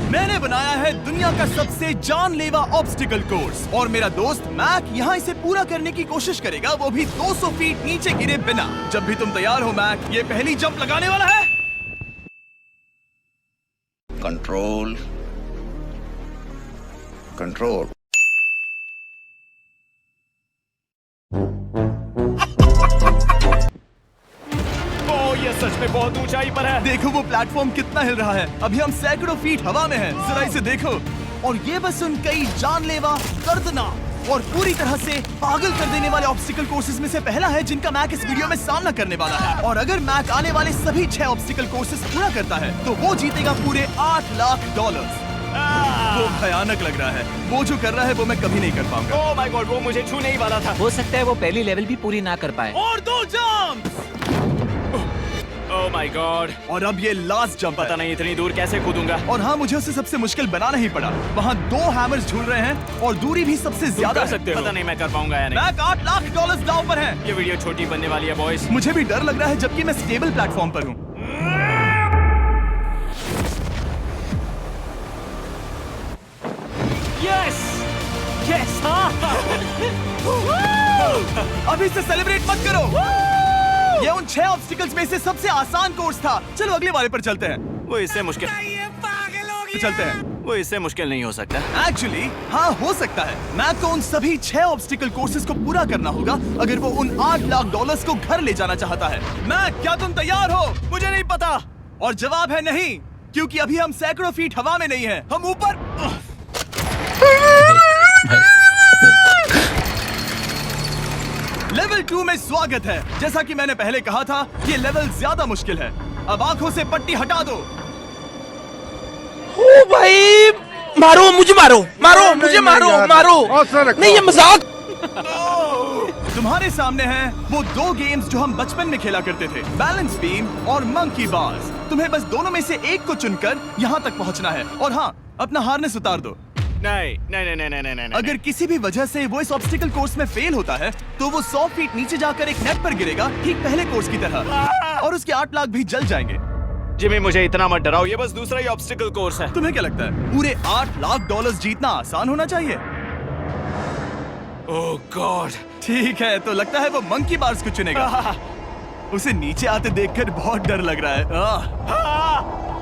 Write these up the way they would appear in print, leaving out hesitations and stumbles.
मैंने बनाया है दुनिया का सबसे जानलेवा ऑब्स्टिकल कोर्स और मेरा दोस्त मैक यहाँ इसे पूरा करने की कोशिश करेगा, वो भी 200 फीट नीचे गिरे बिना। जब भी तुम तैयार हो मैक, ये पहली जंप लगाने वाला है। Control control. ये सच में बहुत ऊंचाई पर है। देखो वो प्लेटफॉर्म कितना हिल रहा है। अभी हम सैकड़ों फीट हवा में हैं। जरा इसे देखो। और ये बस उन कई जानलेवा, दर्दनाक और पूरी तरह से पागल कर देने वाले ऑब्स्टिकल कोर्सेज में से पहला है जिनका मैक इस वीडियो में सामना करने वाला है। और अगर मैक आने वाले सभी 6 ऑब्स्टिकल कोर्सेज पूरा करता है तो वो जीतेगा पूरे $8 लाख। वो भयानक लग रहा है। वो जो कर रहा है वो मैं कभी नहीं कर पाऊंगा। ओह माय गॉड, वो मुझे छूने ही वाला था। हो सकता है वो पहली लेवल भी पूरी ना कर पाए। और 2 जंप। Oh my God. और अब ये लास्ट जंप। पता नहीं इतनी दूर कैसे कूदूंगा। और हाँ, मुझे उसे सबसे मुश्किल बनाना ही पड़ा। वहाँ 2 हैमर्स झूल रहे हैं और दूरी भी सबसे ज्यादा कर सकते हो। पता नहीं मैं कर पाऊंगा या नहीं। मैक $8 लाख दांव पर है। ये वीडियो छोटी बनने वाली है बॉयज। मुझे भी डर लग रहा है जबकि मैं स्टेबल प्लेटफॉर्म पर हूँ। Yes yes. अभी से सेलिब्रेट मत करो। ये उन 6 ऑब्स्टिकल्स में से सबसे आसान कोर्स था। चलो अगले वाले पर चलते हैं। वो इससे मुश्किल। तो चलते हैं। वो इससे मुश्किल नहीं हो सकता। एक्चुअली हाँ, हो सकता है। मैक को उन सभी 6 ऑब्स्टिकल कोर्सेज को पूरा करना होगा अगर वो उन $8 लाख को घर ले जाना चाहता है। मैक, क्या तुम तैयार हो? मुझे नहीं पता। और जवाब है नहीं, क्योंकि अभी हम सैकड़ों फीट हवा में नहीं हैं। हम ऊपर। लेवल 2 में स्वागत है। जैसा कि मैंने पहले कहा था, ये लेवल ज्यादा मुश्किल है। अब आंखों से पट्टी हटा दो। ओ भाई, मारो मुझे, मारो मुझे, मारो। नहीं, ये मजाक। तुम्हारे सामने हैं वो 2 गेम्स जो हम बचपन में खेला करते थे, बैलेंस बीम और मंकी बार्स। तुम्हें बस दोनों में से एक को चुनकर यहाँ तक पहुँचना है। और हाँ, अपना हार्नेस उतार दो। नहीं नहीं नहीं नहीं नहीं। अगर किसी भी वजह से वो इस ऑब्स्टिकल कोर्स में फेल होता है तो वो 100 फीट नीचे जाकर एक नेट पर गिरेगा, ठीक पहले कोर्स की तरह। और उसके 8 लाख भी जल जाएंगे। जिमी, मुझे इतना मत डराओ। ये बस दूसरा ही ऑब्स्टिकल कोर्स है। तुम्हें क्या लगता है पूरे $8 लाख जीतना आसान होना चाहिए? ओह गॉड। ठीक है, तो लगता है वो मंकी बार्स को चुनेगा। उसे नीचे आते देखकर बहुत डर लग रहा है।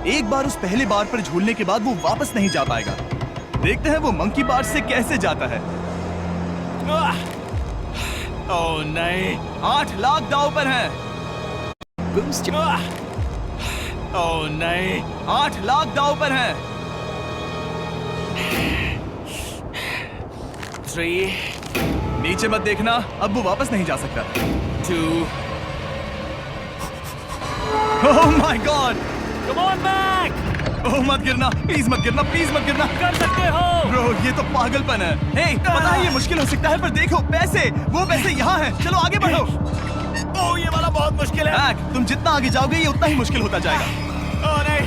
एक बार उस पहले बार पर झूलने के बाद वो वापस नहीं जा पाएगा। देखते हैं वो मंकी बार्स से कैसे जाता है। ओह नहीं। 8 लाख दांव पर है। ओह नहीं। 8 लाख दांव पर है। 3 नीचे मत देखना, अब वो वापस नहीं जा सकता। 2 oh my god. Come on back. Oh मत गिरना, प्लीज मत गिरना, प्लीज मत गिरना। कर सकते हो। ब्रो, ये तो पागलपन है। हे, पता है ये मुश्किल हो सकता है, पर देखो पैसे, वो पैसे यहाँ हैं। चलो आगे बढ़ो। ओह, ये वाला बहुत मुश्किल है। मैक, तुम जितना आगे जाओगे ये उतना ही मुश्किल होता जाएगा। ओह नहीं।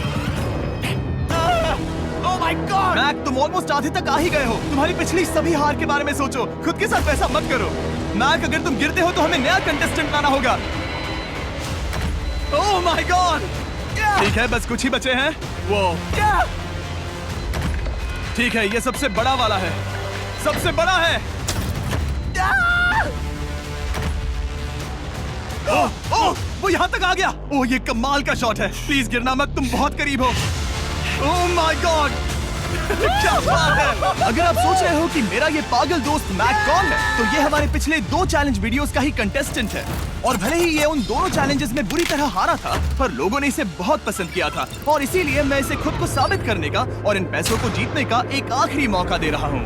ओह माय गॉड। मैक, तुम ऑलमोस्ट आधे तक आ ही गए हो। तुम्हारी पिछली सभी हार के बारे में सोचो। खुद के साथ ऐसा मत करो। मैक, अगर तुम गिरते हो तो हमें नया कंटेस्टेंट लाना होगा। ओह माय गॉड। ठीक है, बस कुछ ही बचे हैं। वो ठीक है, ये सबसे बड़ा वाला है। सबसे बड़ा है। ओह, वो यहाँ तक आ गया। ओह, ये कमाल का शॉट है। प्लीज गिरना मत, तुम बहुत करीब हो। ओह माय गॉड। क्या बात है। अगर आप सोच रहे हो कि मेरा ये पागल दोस्त मैक कौन है, तो ये हमारे पिछले 2 चैलेंज वीडियोस का ही कंटेस्टेंट है। और भले ही ये उन दोनों चैलेंजेस में बुरी तरह हारा था, पर लोगों ने इसे बहुत पसंद किया था। और इसीलिए मैं इसे खुद को साबित करने का और इन पैसों को जीतने का एक आखिरी मौका दे रहा हूँ।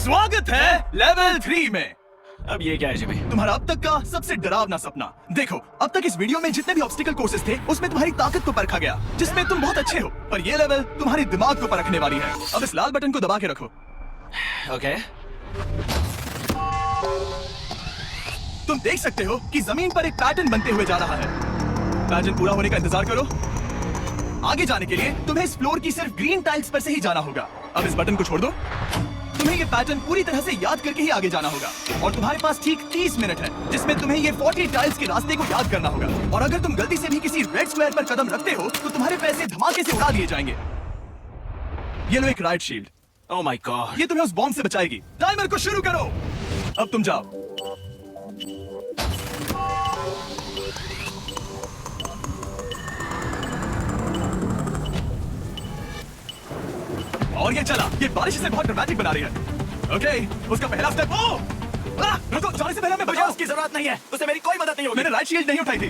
स्वागत है लेवल 3 में। अब ये क्या है जिमी? तुम्हारा अब तक का सबसे डरावना सपना। देखो, अब तक इस वीडियो में जितने भी ऑब्स्टिकल कोर्सेज थे उसमें तुम्हारी ताकत को परखा गया, जिसमें तुम बहुत अच्छे हो। पर ये लेवल तुम्हारे दिमाग को परखने वाली है। अब इस लाल बटन को दबा के रखो। ओके। तुम देख सकते हो कि जमीन पर एक पैटर्न बनते हुए जा रहा है। पैटर्न पूरा होने का इंतजार करो। आगे जाने के लिए तुम्हें इस फ्लोर की सिर्फ ग्रीन टाइल्स पर से ही जाना होगा। अब इस बटन को छोड़ दो। तुम्हें ये पैटर्न पूरी तरह से याद करके ही आगे जाना होगा। और तुम्हारे पास ठीक 30 मिनट है, जिसमें तुम्हें ये 40 टाइल्स के रास्ते को याद करना होगा। और अगर तुम गलती से भी किसी रेड स्क्वायर पर कदम रखते हो तो तुम्हारे पैसे धमाके से उड़ा दिए जाएंगे। ये लो एक right shield, oh my God. ये तुम्हें उस बॉम्ब से बचाएगी। टाइमर को शुरू करो, अब तुम जाओ। और ये चला, ये बारिश से बहुत ड्रामेटिक बना रही है। ओके, उसका पहला स्टेप। रुको, जाने से पहले मैं मुझे बचाओ। उसकी जरूरत नहीं है, उससे मेरी कोई मदद नहीं होगी। मैंने राइट शील्ड नहीं उठाई थी।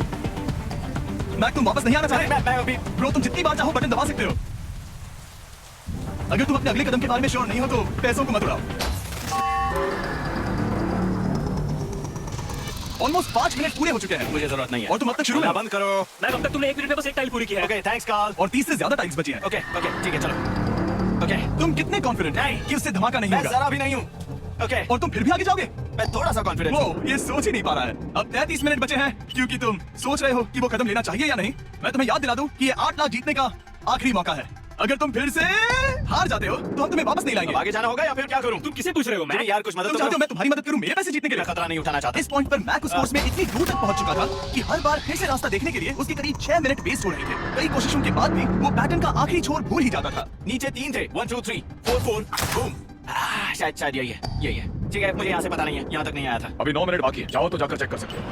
मैक, तुम वापस नहीं आना चाहते? मैं अभी ब्रो, तुम जितनी बार चाहो बटन दबा सकते हो। अगर तुम अपने अगले कदम के बारे में श्योर नहीं हो तो पैसों को मत उड़ाओ। ऑलमोस्ट 5 मिनट पूरे हो चुके हैं मुझे जरूरत नहीं है। और तुम अब तक शुरू में हो। बंद करो। मैं अब तक तुमने 1 मिनट में बस एक टाइल पूरी की है। Okay, thanks Karl. और 30 से ज्यादा टाइल्स बची हैं। ओके ओके, ठीक है, चलो। ओके, तुम कितने कॉन्फिडेंट नहीं। कि उससे धमाका नहीं मैं होगा? जरा भी नहीं हूँ। ओके, और तुम फिर भी आगे जाओगे? मैं थोड़ा सा कॉन्फिडेंस हूँ। वो ये सोच ही नहीं पा रहा है। अब 33 मिनट बचे हैं, क्योंकि तुम सोच रहे हो कि वो कदम लेना चाहिए या नहीं। मैं तुम्हें याद दिला दूं कि ये 8 लाख जीतने का आखिरी मौका है। अगर तुम फिर से हार जाते हो तो हम तुम्हें वापस नहीं लाएंगे। अब आगे जाना होगा या फिर क्या करूँ? तुम किसे पूछ रहे हो? मैं यार कुछ मदद तुम तो चाहते हो करो। मैं तुम्हारी मदद करूं मेरे पैसे जीतने के लिए? मैं खतरा नहीं उठाना चाहता। इस पॉइंट पर मैक उस कोर्स में इतनी दूर तक पहुंच चुका था कि हर बार फिर से रास्ता देखने के लिए उसके करीब 6 मिनट वेस्ट हो रहे थे। कई कोशिशों के बाद भी वो पैटर्न का आखिरी छोर भूल ही जाता था। नीचे 3 थे, 1 2 3 4 4 बूम। शायद यही है, यही है। ठीक है, मुझे यहाँ से पता नहीं है, यहाँ तक नहीं आया था। अभी 9 मिनट बाकी है, जाओ तो जाकर चेक कर सकते हो।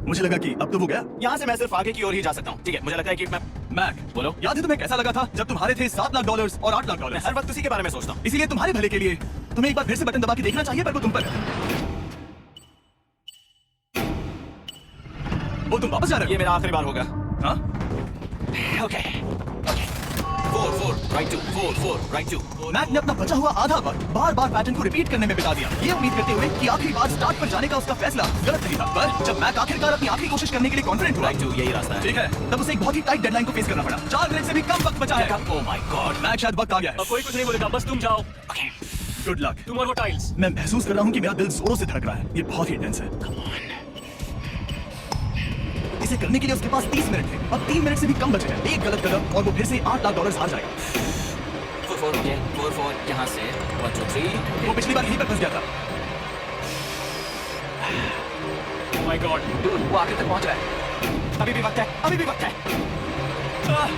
मुझे लगा कि अब तो वो गया। यहाँ से मैं सिर्फ आगे की ओर ही जा सकता हूँ। ठीक है, मुझे लगता है कि मैं मैक, बोलो। याद है तुम्हें कैसा लगा था जब तुम्हारे थे $7 लाख और $8 लाख? मैं हर वक्त उसी के बारे में सोचता हूँ। इसीलिए तुम्हारे भले के लिए तुम्हें एक बार फिर से बटन दबा के देखना चाहिए, पर वो तुम पर है। वो तुम वापस जा रहे ये मेरा आखिरी बार होगा। हो? हाँ? Okay okay, 4 4 right 2 4 4 right 2। Mac ने अपना बचा हुआ आधा वक्त बार बार पैटर्न को रिपीट करने में बिता दिया, ये उम्मीद करते हुए कि आखिरी बार स्टार्ट पर जाने का उसका फैसला गलत नहीं था। पर जब मैक आखिरकार अपनी आखिरी कोशिश करने के लिए कॉन्फिडेंट हुआ, राइट 2 यही रास्ता है। ठीक है, तब उसे एक बहुत ही टाइट डेडलाइन को फेस करना पड़ा। 4 मिनट से भी कम वक्त बचा है। ओह माय गॉड। मैक, शायद वक्त आ गया अब है। कोई कुछ नहीं बोलेगा, बस तुम जाओ। Okay, good luck. तुम और वो टाइल्स। मैं महसूस कर रहा हूँ कि मेरा दिल जोरों से धड़क रहा है। ये बहुत ही इंटेंस है। इसे करने के लिए उसके पास 30 मिनट थे। अब 3 मिनट से भी कम बचे हैं। एक गलत कदम और वो फिर से $8 लाख हार जाएगा। 4 4 ओके, 4 4 यहाँ से 1 2 3। वो पिछली बार यहीं पर फंस गया था। ओह माय गॉड, वो आगे तक पहुंच रहा है। अभी भी वक्त है, अभी भी वक्त है।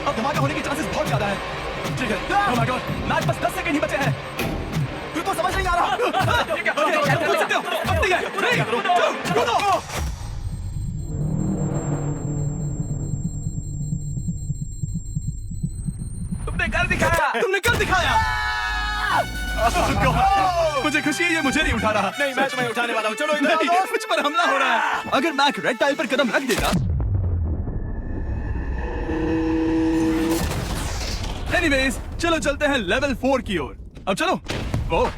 अब धमाका होने के चांसेस बहुत ज्यादा है। ठीक है, ओह माय गॉड, मैच बस 10 सेकंड ही बचे हैं। तू तो समझ नहीं आ रहा। ठीक है, ओके, कर सकते हो। अब नहीं है। 3 2 1 तुमने कर दिखाया। तुमने कर दिखाया। Oh God, मुझे खुशी है ये मुझे नहीं उठा रहा। नहीं, मैं तुम्हें उठाने वाला हूँ। चलो इधर नहीं, आओ। मुझ पर हमला हो रहा है। अगर मैक रेड टाइल पर कदम रख देगा। एनीवेज, चलो चलते हैं लेवल 4 की ओर। अब चलो। वो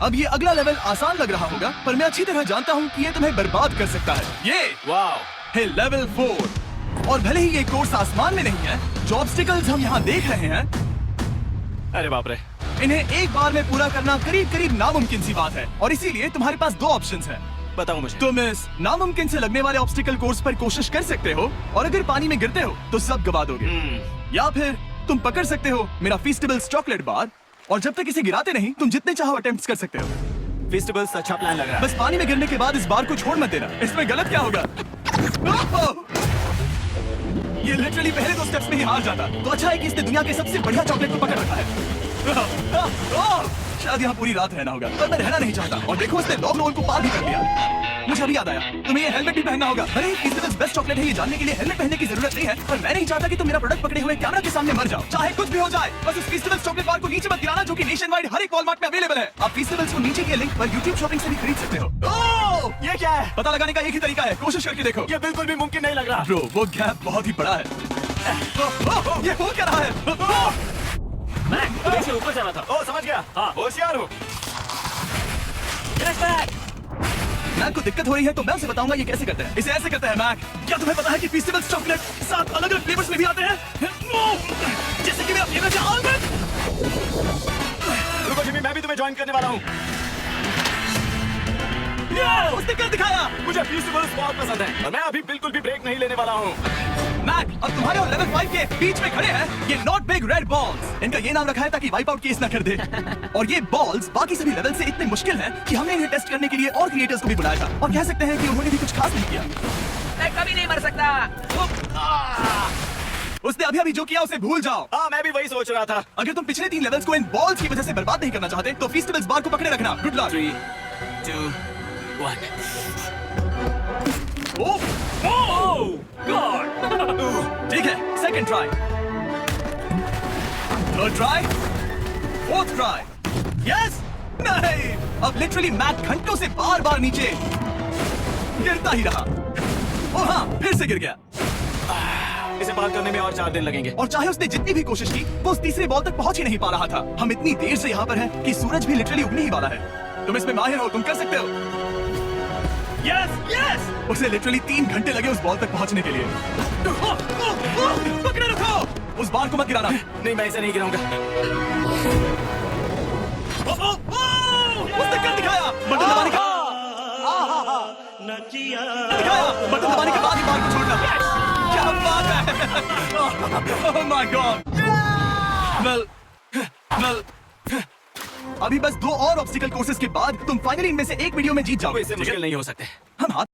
अब ये अगला लेवल आसान लग रहा होगा, पर मैं अच्छी तरह जानता हूँ कि ये तुम्हें बर्बाद कर सकता है। ये वाओ, है लेवल 4। और भले ही ये कोर्स आसमान में नहीं है, जो ऑब्स्टिकल्स हम यहाँ देख रहे हैं, अरे बाप रे। इन्हें एक बार में पूरा करना करीब करीब नामुमकिन सी बात है। और इसीलिए तुम्हारे पास 2 ऑप्शंस हैं। बताओ मुझे। तुम इस नामुमकिन से लगने वाले ऑब्स्टिकल कोर्स पर कोशिश कर सकते हो, और अगर पानी में गिरते हो तो सब गवा दोगे। या फिर तुम पकड़ सकते हो मेरा फीस्टेबल्स चॉकलेट बार, और जब तक इसे गिराते नहीं तुम जितने चाहो अटेम्प्ट्स कर सकते हो। फेस्टिवल्स अच्छा प्लान लग रहा है। बस पानी में गिरने के बाद इस बार को छोड़ मत देना। इसमें गलत क्या होगा? ये लिटरली पहले 2 स्टेप्स में ही हार जाता। तो अच्छा है कि इसने दुनिया के सबसे बढ़िया चॉकलेट को पकड़ रखा है। शायद यहाँ पूरी रात रहना होगा, पर मैं रहना नहीं चाहता। और देखो, इसने लॉग रोल को पार भी कर लिया। मुझे अभी याद आया, तुम्हें ये हेलमेट भी पहनना होगा। भले ही फीस्टेबल्स बेस्ट चॉकलेट है, ये जानने के लिए हेलमेट पहनने की जरूरत नहीं है, पर मैं नहीं चाहता कि तुम मेरा प्रोडक्ट पकड़े हुए कैमरा के सामने मर जाओ। चाहे कुछ भी हो जाए, बस उस फीस्टेबल्स चॉकलेट बार को नीचे मत गिराना, जो कि नेशन वाइड हर एक वॉलमार्ट में अवेलेबल है। आप फीस्टेबल्स को नीचे के लिंक पर यूट्यूब शॉपिंग से भी खरीद सकते हो। ओह, ये क्या है? पता लगाने का एक ही तरीका है, कोशिश करके देखो। ये बिल्कुल भी मुमकिन नहीं लग रहा। ब्रो, वो गैप बहुत ही बड़ा है। ये हो क्या रहा है? मैक, तुम्हें से ऊपर जाना था। ओ, समझ गया। हाँ। होशियार हो। मैक को दिक्कत हो रही है तो मैं उसे बताऊंगा ये कैसे करते हैं। इसे ऐसे करते हैं मैक। क्या तुम्हें पता है कि फीस्टेबल्स चॉकलेट 7 अलग अलग फ्लेवर्स में भी आते हैं? जैसे कि मेरा फेवरेट है आलमंड। रुको जिमी, मैं भी तुम्हें ज्वाइन करने वाला हूँ। उसने कर दिखाया। मुझे फेस्टिवल्स बहुत पसंद है और मैं अभी बिल्कुल भी ब्रेक नहीं लेने वाला हूँ। मैक, अब तुम्हारे और लेवल 5 के बीच में खड़े हैं ये नॉट बिग रेड बॉल्स। इनका ये नाम रखा है ताकि वाइप आउट केस ना कर दे। और ये बॉल्स बाकी सभी लेवल से इतने मुश्किल हैं कि हमने इन्हें टेस्ट करने के लिए और क्रिएटर्स को भी बुलाया था। और कह सकते हैं कि उन्होंने भी कुछ खास नहीं किया। मैं कभी नहीं मर सकता। उसने अभी अभी जो किया उसे भूल जाओ। हाँ मैं भी वही सोच रहा था। अगर तुम पिछले 3 लेवल्स को इन बॉल्स की वजह से बर्बाद नहीं करना चाहते तो फीस्टिवल्स बार को पकड़े रखना। Good luck. 3, 2, 1। ओह Oh God! ठीक है, second try, third try, fourth try. Yes, नहीं, अब लिटरली मैट घंटों से बार बार नीचे गिरता ही रहा। ओ हाँ, फिर से गिर गया। इसे पार करने में और 4 दिन लगेंगे। और चाहे उसने जितनी भी कोशिश की वो उस तीसरे बॉल तक पहुंच ही नहीं पा रहा था। हम इतनी देर से यहाँ पर हैं कि सूरज भी लिटरली उगने ही वाला है। तुम इसमें माहिर हो, तुम कर सकते हो। यस यस, उसे लिटरली 3 घंटे लगे उस बॉल तक पहुंचने के लिए। पकड़े रखो, उस बॉल को मत गिराना। नहीं मैं इसे नहीं गिराऊंगा। उसने कर दिखाया, बटन दबाने का दिखाया, बटन दबाने के बाद ही बॉल को छोड़ना। क्या बात है। ओह माय गॉड। वेल अभी बस 2 और ऑब्स्टिकल कोर्सेज के बाद तुम फाइनली इनमें से एक वीडियो में जीत जाओगे। इससे मुश्किल नहीं हो सकते। हम हाथ